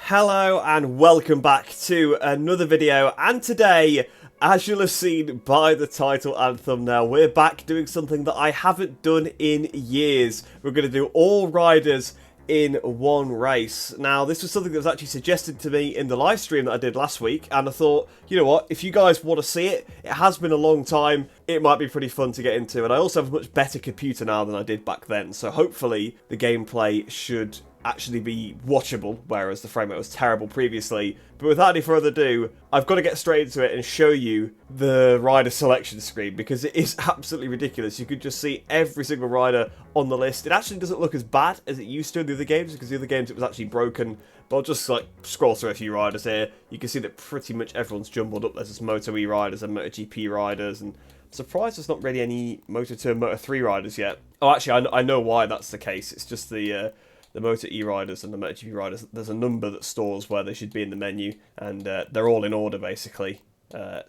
Hello and welcome back to another video, and today, as you'll have seen by the title and thumbnail, we're back doing something that I haven't done in years. We're going to do all riders in one race. Now, this was something that was actually suggested to me in the live stream that I did last week, and I thought, you know what, if you guys want to see it, it has been a long time, it might be pretty fun to get into, and I also have a much better computer now than I did back then, so hopefully the gameplay should actually be watchable, whereas the frame rate was terrible previously. But without any further ado, I've got to get straight into it and show you the rider selection screen, because it is absolutely ridiculous. You could just see every single rider on the list. It actually doesn't look as bad as it used to in the other games, because the other games it was actually broken. But I'll just like scroll through a few riders here. You can see that pretty much everyone's jumbled up. There's just Moto E riders and MotoGP riders, and I'm surprised there's not really any Moto2 and Moto3 riders yet. Oh, actually, I know why that's the case. It's just the Moto E riders and the MotoGP riders, there's a number that stores where they should be in the menu, and they're all in order, basically.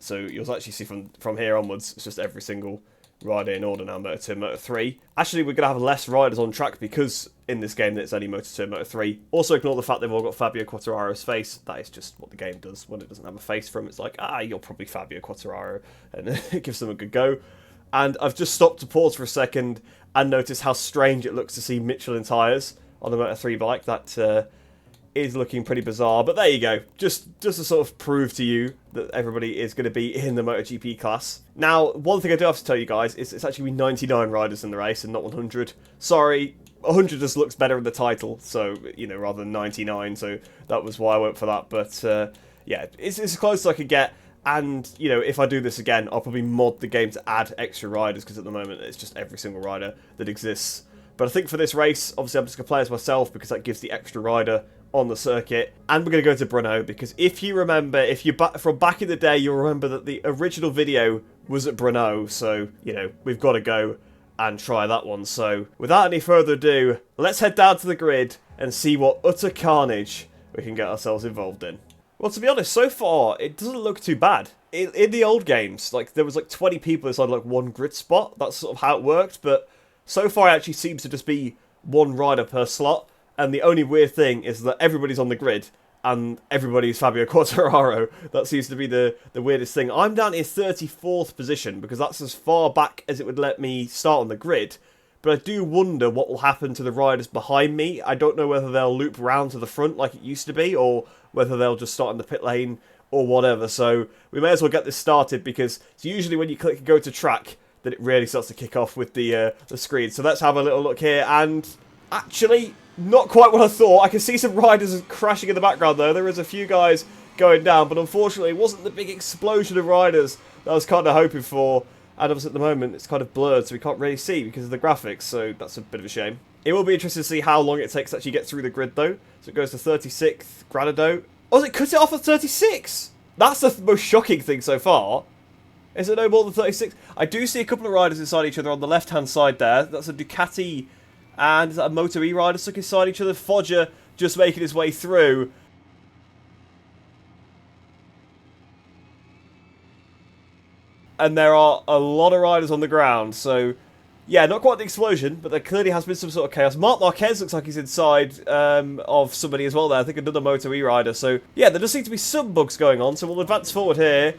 So you'll actually see from here onwards, it's just every single rider in order now, Moto2 and Moto3. Actually, we're going to have less riders on track, because in this game it's only Moto2 and Moto3. Also, ignore the fact they've all got Fabio Quartararo's face. That is just what the game does. When it doesn't have a face for him, it's like, you're probably Fabio Quartararo, and it gives them a good go. And I've just stopped to pause for a second and notice how strange it looks to see Michelin tyres on the Moto3 bike. That is looking pretty bizarre, but there you go. Just to sort of prove to you that everybody is going to be in the MotoGP class. Now, one thing I do have to tell you guys is it's actually 99 riders in the race and not 100. Sorry, 100 just looks better in the title, so, you know, rather than 99, so that was why I went for that. But, yeah, it's as close as I could get. And, you know, if I do this again, I'll probably mod the game to add extra riders, because at the moment it's just every single rider that exists. But I think for this race, obviously I'm just going to play as myself, because that gives the extra rider on the circuit. And we're going to go to Brno, because if you remember, if you're from back in the day, you'll remember that the original video was at Brno. So, you know, we've got to go and try that one. So, without any further ado, let's head down to the grid and see what utter carnage we can get ourselves involved in. Well, to be honest, so far, it doesn't look too bad. In the old games, like, there was like 20 people inside like one grid spot. That's sort of how it worked, but so far, it actually seems to just be one rider per slot, and the only weird thing is that everybody's on the grid, and everybody's Fabio Quartararo. That seems to be the weirdest thing. I'm down in 34th position, because that's as far back as it would let me start on the grid, but I do wonder what will happen to the riders behind me. I don't know whether they'll loop round to the front like it used to be, or whether they'll just start in the pit lane, or whatever. So we may as well get this started, because it's usually when you click go to track that it really starts to kick off with the screen. So let's have a little look here, and actually, not quite what I thought. I can see some riders crashing in the background, though. There is a few guys going down, but unfortunately, it wasn't the big explosion of riders that I was kind of hoping for. And obviously, at the moment, it's kind of blurred, so we can't really see because of the graphics, so that's a bit of a shame. It will be interesting to see how long it takes to actually get through the grid, though. So it goes to 36th, Granado. Oh, it cut it off at 36! That's the most shocking thing so far. Is it no more than 36? I do see a couple of riders inside each other on the left-hand side there. That's a Ducati, and is that a Moto E rider stuck inside each other? Foggia just making his way through. And there are a lot of riders on the ground, so yeah, not quite the explosion, but there clearly has been some sort of chaos. Marc Marquez looks like he's inside of somebody as well there. I think another Moto E rider. So yeah, there does seem to be some bugs going on, so we'll advance forward here.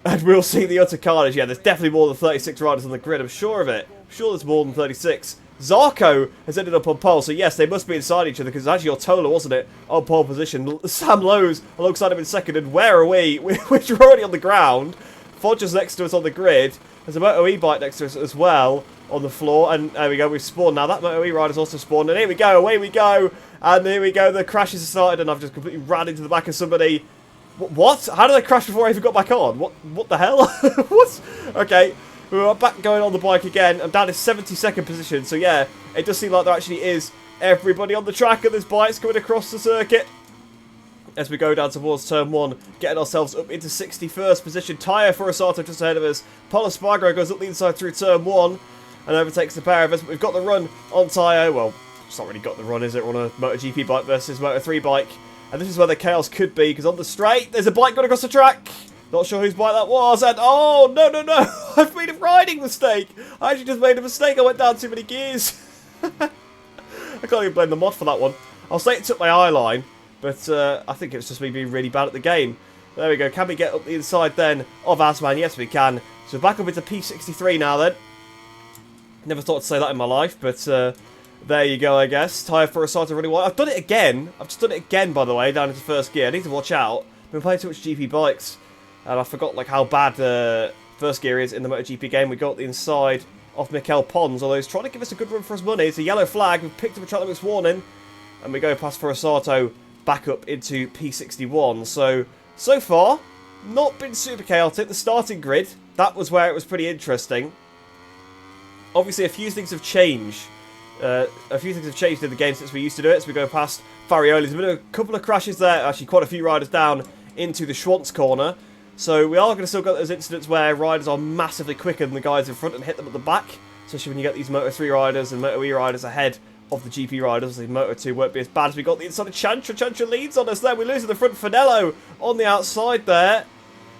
And we'll see the utter carnage. Yeah, there's definitely more than 36 riders on the grid. I'm sure of it. I'm sure there's more than 36. Zarco has ended up on pole. So yes, they must be inside each other, because it's actually Ortola, wasn't it? On pole position. Sam Lowe's alongside him in second. And where are we? We're already on the ground. Foggia's next to us on the grid. There's a Moto E bike next to us as well on the floor. And there we go. We've spawned now. That Moto E rider's also spawned. And here we go. Away we go. And here we go. The crashes have started. And I've just completely ran into the back of somebody. What? How did I crash before I even got back on? What the hell? What? Okay, we're back going on the bike again. I'm down in 72nd position, so yeah, it does seem like there actually is everybody on the track, and there's bikes coming across the circuit. As we go down towards turn 1, getting ourselves up into 61st position. Tyre for Asato just ahead of us. Polo Spargo goes up the inside through turn 1 and overtakes the pair of us. But we've got the run on Tyre. Well, it's not really got the run, is it? We're on a MotoGP bike versus Moto3 bike. And this is where the chaos could be, because on the straight, there's a bike going across the track. Not sure whose bike that was, and oh, no. I've made a riding mistake. I actually just made a mistake. I went down too many gears. I can't even blame the mod for that one. I'll say it took my eye line, But I think it's just me being really bad at the game. There we go. Can we get up the inside then of Asman? Yes, we can. So back up into P63 now then. Never thought to say that in my life, but there you go, I guess. Tyre for a side really wide. I've done it again. I've just done it again, by the way, down into first gear. I need to watch out. I've been playing too much GP bikes, and I forgot like how bad first gear is in the MotoGP game. We got the inside of Mikel Pons, although he's trying to give us a good run for his money. It's a yellow flag. We've picked up a track limits warning, and we go past Forosato back up into P61. So far, not been super chaotic. The starting grid, that was where it was pretty interesting. Obviously, a few things have changed. In the game since we used to do it. So we go past Farioli. There's been a couple of crashes there. Actually, quite a few riders down into the Schwantz corner. So we are going to still get those incidents where riders are massively quicker than the guys in front and hit them at the back. Especially when you get these Moto3 riders and Moto E riders ahead of the GP riders. The Moto2 won't be as bad as we got the inside of Chantra. Chantra leads on us there. We lose in the front. Finello on the outside there.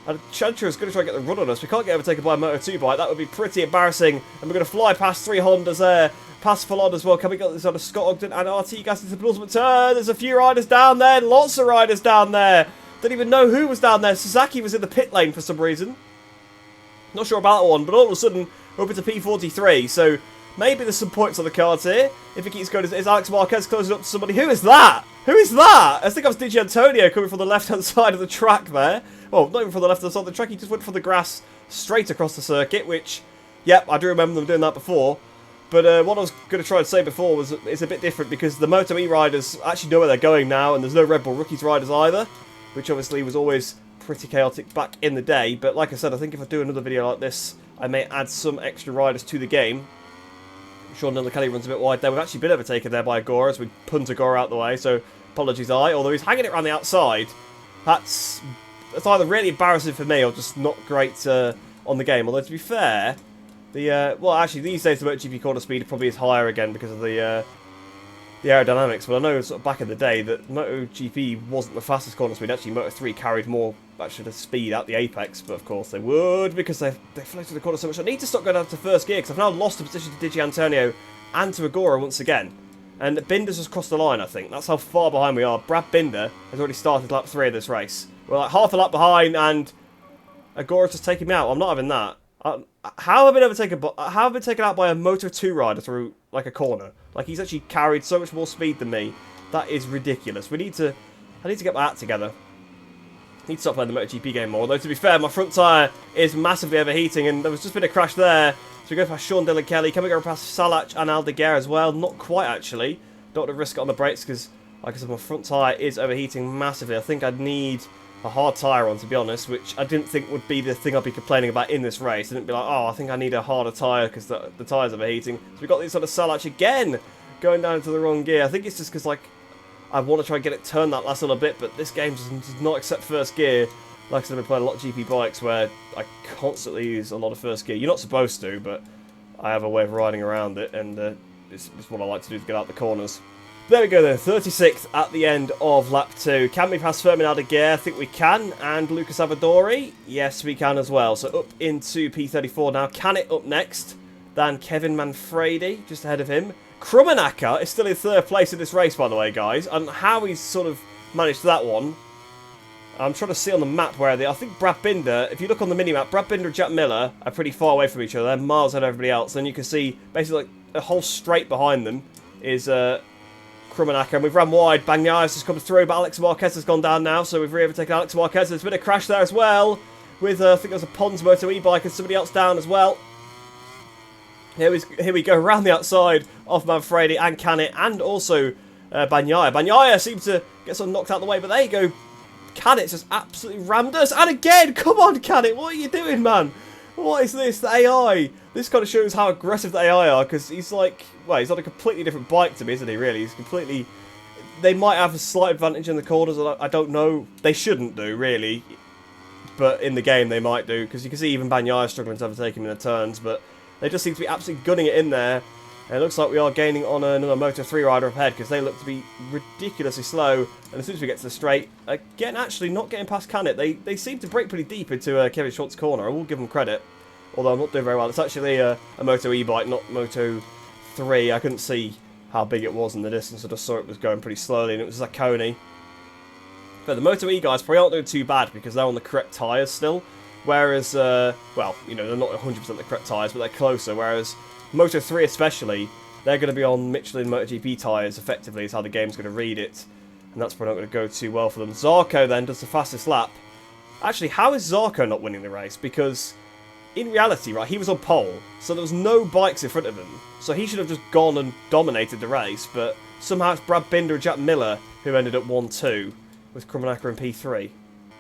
And Chantra is going to try and get the run on us. We can't get overtaken by a Moto2 bike. That would be pretty embarrassing. And we're going to fly past 3 Hondas there. Past Fallon as well. Can we get this on a Scott Ogden and RT Gas into the penultimate turn? There's a few riders down there. Lots of riders down there. Didn't even know who was down there. Sasaki was in the pit lane for some reason. Not sure about that one. But all of a sudden, we're up into P43. So maybe there's some points on the cards here. If it keeps going, is Alex Marquez closing up to somebody? Who is that? Who is that? I think that was Di Antonio coming from the left-hand side of the track there. Well, not even from the left-hand side of the track. He just went for the grass straight across the circuit, which, yep, I do remember them doing that before. But what I was going to try and say before was it's a bit different because the Moto E riders actually know where they're going now, and there's no Red Bull Rookies riders either, which obviously was always pretty chaotic back in the day. But like I said, I think if I do another video like this, I may add some extra riders to the game. Sean Kelly runs a bit wide there. We've actually been overtaken there by Agora as we punt Agora out the way, so apologies I. Although he's hanging it around the outside, that's either really embarrassing for me or just not great on the game. Although to be fair, well, actually, these days the MotoGP corner speed probably is higher again because of the aerodynamics. But I know sort of back in the day that MotoGP wasn't the fastest corner speed. Actually, Moto3 carried more actually the speed at the apex. But of course they would because they floated the corner so much. I need to stop going down to first gear because I've now lost the position to Di Antonio and to Agora once again. And Binder's just crossed the line, I think. That's how far behind we are. Brad Binder has already started lap 3 of this race. We're like half a lap behind and Agora's just taking me out. I'm not having that. How have I been taken out by a Moto2 rider through like a corner? Like he's actually carried so much more speed than me. That is ridiculous. I need to get my act together. I need to stop playing the MotoGP game more. Though to be fair, my front tyre is massively overheating, and there was just been a crash there. So we go past Sean Dillon Kelly. Can we go past Salach and Aldeguer as well? Not quite actually. Don't want to risk it on the brakes because, like I said, my front tyre is overheating massively. I think I'd need a hard tyre on, to be honest, which I didn't think would be the thing I'd be complaining about in this race. I didn't be like, oh, I think I need a harder tyre because the tyre's overheating. So we got this sort of Salach again going down into the wrong gear. I think it's just because, like, I want to try and get it turned that last little bit, but this game does not accept first gear. Like I said, I've been playing a lot of GP bikes where I constantly use a lot of first gear. You're not supposed to, but I have a way of riding around it, and it's what I like to do to get out the corners. There we go then, 36th at the end of lap 2. Can we pass Fermin Aldeguer? I think we can. And Lucas Avadori? Yes, we can as well. So up into P34 now. Can it up next? Then Kevin Manfredi, just ahead of him. Krummenacker is still in 3rd place in this race, by the way, guys. And how he's sort of managed that one, I'm trying to see on the map where I think Brad Binder, if you look on the mini-map, Brad Binder and Jack Miller are pretty far away from each other. They're miles ahead of everybody else. And you can see basically like a whole straight behind them is Krummenacker, and we've run wide. Bagnaia has come through, but Alex Marquez has gone down now, so we've re-overtaken Alex Marquez. There's been a crash there as well, with, I think there's a Pons Moto e-bike and somebody else down as well. Here we go, around the outside of Manfredi and Canet, and also Bagnaia. Bagnaia seems to get sort of knocked out of the way, but there you go. Canet's just absolutely rammed us, and again, come on Canet, what are you doing, man? What is this? The AI. This kind of shows how aggressive the AI are, because he's like, well, he's on a completely different bike to me, isn't he, really? He's completely... They might have a slight advantage in the corners, I don't know. They shouldn't do, really. But in the game, they might do, because you can see even Bagnaia struggling to overtake him in the turns, but they just seem to be absolutely gunning it in there. And it looks like we are gaining on another Moto3 rider up ahead, because they look to be ridiculously slow. And as soon as we get to the straight, again, actually not getting past Canet. They seem to break pretty deep into Kevin Schwartz's corner. I will give them credit, although I'm not doing very well. It's actually a Moto e-bike, not Moto 3. I couldn't see how big it was in the distance. I just saw it was going pretty slowly, and it was Zacconi. But the Moto E guys probably aren't doing too bad because they're on the correct tyres still. Whereas, well, you know, they're not 100% the correct tyres, but they're closer. Whereas Moto 3 especially, they're going to be on Michelin MotoGP tyres, effectively, is how the game's going to read it. And that's probably not going to go too well for them. Zarco then does the fastest lap. Actually, how is Zarco not winning the race? Because, in reality, right, he was on pole, so there was no bikes in front of him. So he should have just gone and dominated the race, but somehow it's Brad Binder and Jack Miller who ended up 1-2 with Krummenacher in P3.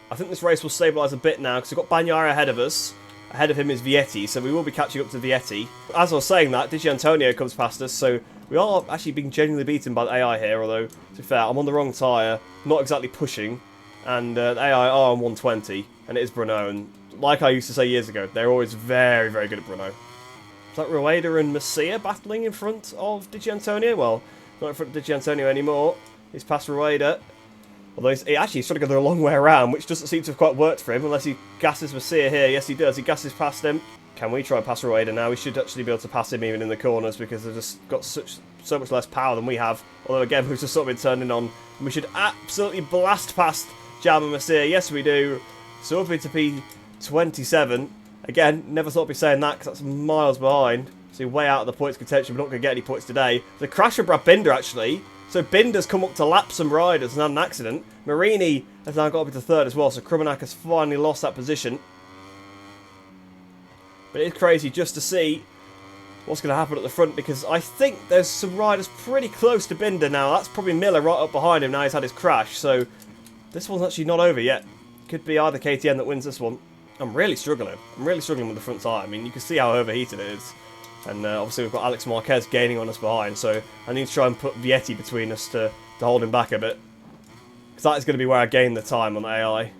I think this race will stabilise a bit now, because we've got Bagnaia ahead of us. Ahead of him is Vietti, so we will be catching up to Vietti. As I was saying that, Di Giannantonio comes past us, so we are actually being genuinely beaten by the AI here, although, to be fair, I'm on the wrong tyre, not exactly pushing, and the AI are on 120, and it is Brno, and like I used to say years ago, they're always very, very good at Brno. Is that Rueda and Masia battling in front of Di Giannantonio? Well, not in front of Di Giannantonio anymore. He's past Rueda. Although he's trying to go the long way around, which doesn't seem to have quite worked for him, unless he gasses Masia here. Yes, he does. He gasses past him. Can we try and pass Rueda now? We should actually be able to pass him even in the corners, because they've just got so much less power than we have. Although, again, we've just sort of been turning on. We should absolutely blast past Jam and Masia. Yes, we do. So up into P27. Again, never thought I'd be saying that, because that's miles behind. So way out of the points contention. We're not going to get any points today. The crash for Brad Binder, actually. So Binder's come up to lap some riders and had an accident. Marini has now got up into third as well, so Krummenacher's finally lost that position. But it is crazy just to see what's going to happen at the front, because I think there's some riders pretty close to Binder now. That's probably Miller right up behind him now he's had his crash, so this one's actually not over yet. Could be either KTM that wins this one. I'm really struggling. I'm really struggling with the front tyre. I mean, you can see how overheated it is. And obviously we've got Alex Marquez gaining on us behind, so I need to try and put Vietti between us to hold him back a bit. Because that is going to be where I gain the time on the AI.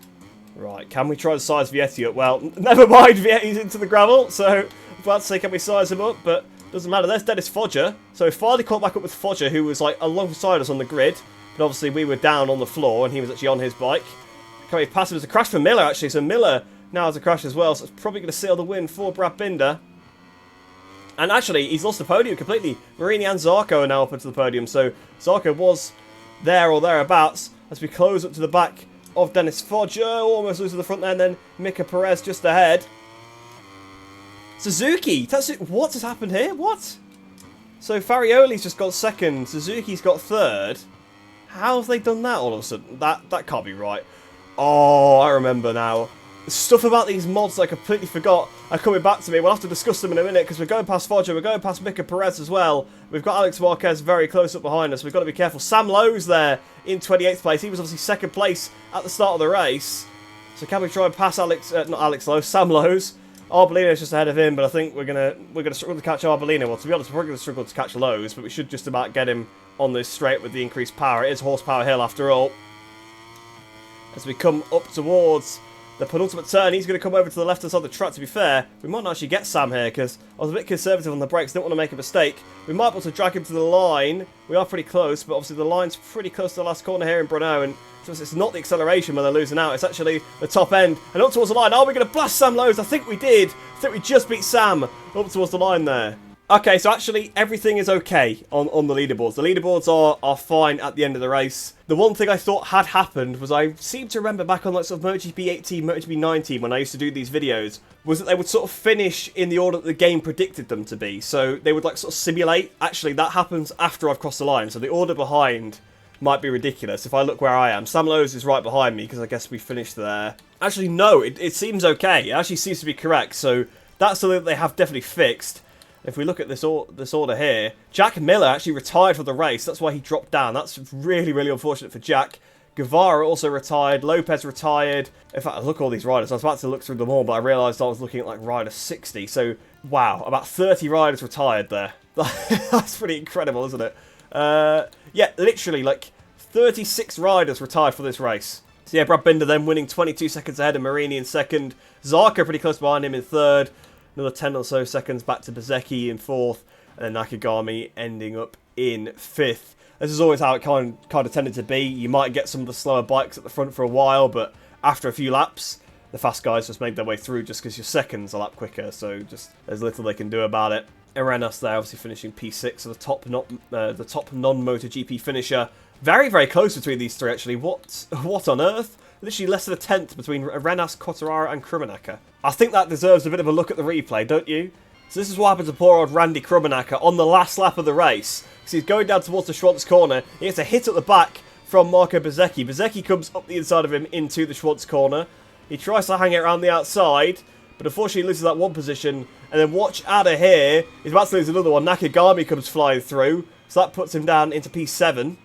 Right, can we try to size Vietti up? Well, never mind, Vietti's into the gravel, so I was about to say can we size him up, but doesn't matter. There's Dennis Fodger. So we finally caught back up with Fodger, who was like alongside us on the grid, but obviously we were down on the floor and he was actually on his bike. Can we pass him? There's a crash for Miller, actually, so Miller now has a crash as well, so it's probably going to seal the win for Brad Binder. And actually, he's lost the podium completely. Marini and Zarco are now up into the podium, so Zarco was there or thereabouts as we close up to the back of Dennis Fodger. Almost losing the front there, and then Mika Perez just ahead. Suzuki! What has happened here? What? So Farioli's just got second, Suzuki's got third. How have they done that all of a sudden? That can't be right. Oh, I remember now. Stuff about these mods I completely forgot are coming back to me. We'll have to discuss them in a minute, because we're going past Fodger, we're going past Mika Perez as well. We've got Alex Marquez very close up behind us. We've got to be careful. Sam Lowe's there in 28th place. He was obviously second place at the start of the race. So can we try and pass Sam Lowe's? Arbolino's just ahead of him, but I think we're gonna struggle to catch Arbolino. Well, to be honest, we're probably going to struggle to catch Lowe's, but we should just about get him on this straight with the increased power. It is Horsepower Hill after all. As we come up towards the penultimate turn, he's going to come over to the left-hand side of the track. To be fair, we might not actually get Sam here, because I was a bit conservative on the brakes, didn't want to make a mistake. We might be able to drag him to the line. We are pretty close, but obviously the line's pretty close to the last corner here in Brno, and so it's not the acceleration where they're losing out, it's actually the top end, and up towards the line. Are we going to blast Sam Lowe's? I think we did. I think we just beat Sam up towards the line there. Okay, so actually everything is okay on the leaderboards. The leaderboards are fine at the end of the race. The one thing I thought had happened was, I seem to remember back on like sort of MotoGP 18, MotoGP 19 when I used to do these videos, was that they would sort of finish in the order that the game predicted them to be. So they would like sort of simulate. Actually, that happens after I've crossed the line, so the order behind might be ridiculous. If I look where I am, Sam Lowe's is right behind me, because I guess we finished there. Actually, no, it seems okay. It actually seems to be correct, so that's something that they have definitely fixed. If we look at this order here, Jack Miller actually retired for the race. That's why he dropped down. That's really, really unfortunate for Jack. Guevara also retired. Lopez retired. In fact, I look at all these riders. I was about to look through them all, but I realised I was looking at like rider 60. So, wow, about 30 riders retired there. That's pretty incredible, isn't it? Yeah, literally like 36 riders retired for this race. So yeah, Brad Binder then winning 22 seconds ahead of Marini in second. Zarco pretty close behind him in third. Another 10 or so seconds back to Bezecchi in fourth, and then Nakagami ending up in fifth. This is always how it kind of tended to be. You might get some of the slower bikes at the front for a while, but after a few laps, the fast guys just make their way through, just because your seconds a lap quicker, so just there's little they can do about it. Arenas there, obviously finishing P6, so the top non-MotoGP finisher Very, very close between these three, actually. What on earth? Literally less than a tenth between Arenas, Quartararo and Krummenacher. I think that deserves a bit of a look at the replay, don't you? So this is what happened to poor old Randy Krummenacher on the last lap of the race. Because he's going down towards the Schwartz corner. He gets a hit at the back from Marco Bezzecchi. Bezzecchi comes up the inside of him into the Schwartz corner. He tries to hang it around the outside, but unfortunately he loses that one position. And then watch out of here. He's about to lose another one. Nakagami comes flying through. So that puts him down into P7.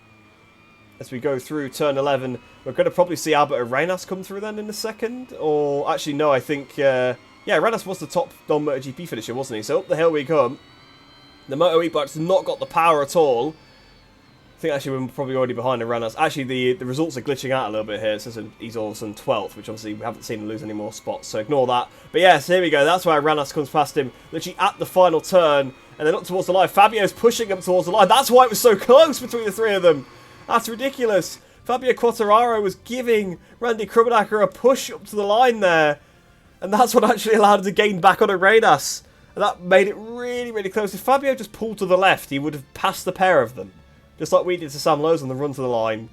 As we go through turn 11, we're going to probably see Albert Arenas come through then in a second. Or, actually, no, I think, yeah, Arenas was the top non-MotoGP finisher, wasn't he? So up the hill we come. The Moto e-bike's not got the power at all. I think, actually, we're probably already behind Arenas. Actually, the results are glitching out a little bit here. It says he's all of a sudden 12th, which obviously we haven't seen him lose any more spots, so ignore that. But yes, here we go. That's where Arenas comes past him, literally at the final turn. And then up towards the line. Fabio's pushing up towards the line. That's why it was so close between the three of them. That's ridiculous. Fabio Quartararo was giving Randy Krummenacher a push up to the line there. And that's what actually allowed him to gain back on Arenas. And that made it really, really close. If Fabio just pulled to the left, he would have passed the pair of them. Just like we did to Sam Lowes on the run to the line.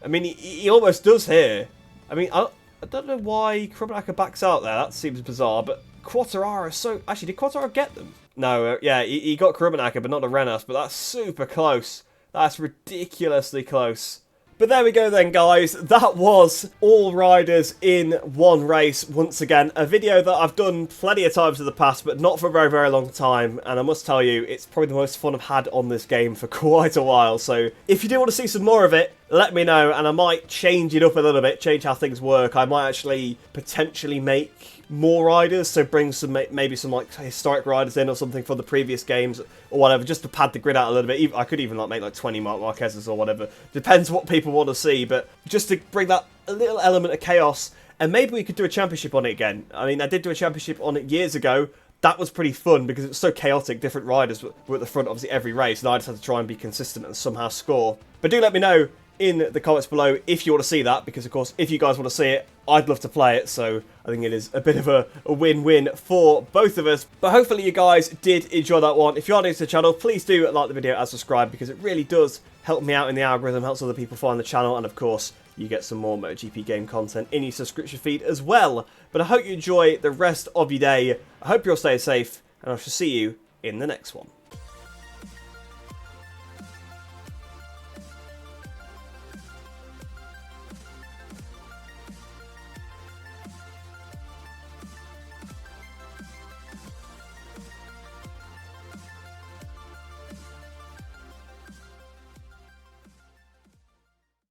I mean, he almost does here. I mean, I don't know why Krummenacher backs out there. That seems bizarre. But Quartararo is so... Actually, did Quartararo get them? No, yeah, he got Krummenacher, but not Arenas. But that's super close. That's ridiculously close. But there we go then, guys. That was all riders in one race once again. A video that I've done plenty of times in the past, but not for a very, very long time. And I must tell you, it's probably the most fun I've had on this game for quite a while. So if you do want to see some more of it, let me know. And I might change it up a little bit, change how things work. I might actually potentially make more riders, so bring some maybe some like historic riders in or something for the previous games or whatever, just to pad the grid out a little bit. I could even like make like 20 Marc Marquez's or whatever. Depends what people want to see, but just to bring that a little element of chaos, and maybe we could do a championship on it again. I mean, I did do a championship on it years ago. That was pretty fun because it was so chaotic. Different riders were at the front, obviously, every race, and I just had to try and be consistent and somehow score. But do let me know in the comments below if you want to see that, because of course if you guys want to see it, I'd love to play it, so I think it is a bit of a win-win for both of us. But hopefully you guys did enjoy that one. If you are new to the channel, please do like the video and subscribe, because it really does help me out in the algorithm, helps other people find the channel, and of course you get some more MotoGP game content in your subscription feed as well. But I hope you enjoy the rest of your day. I hope you're staying safe, and I shall see you in the next one.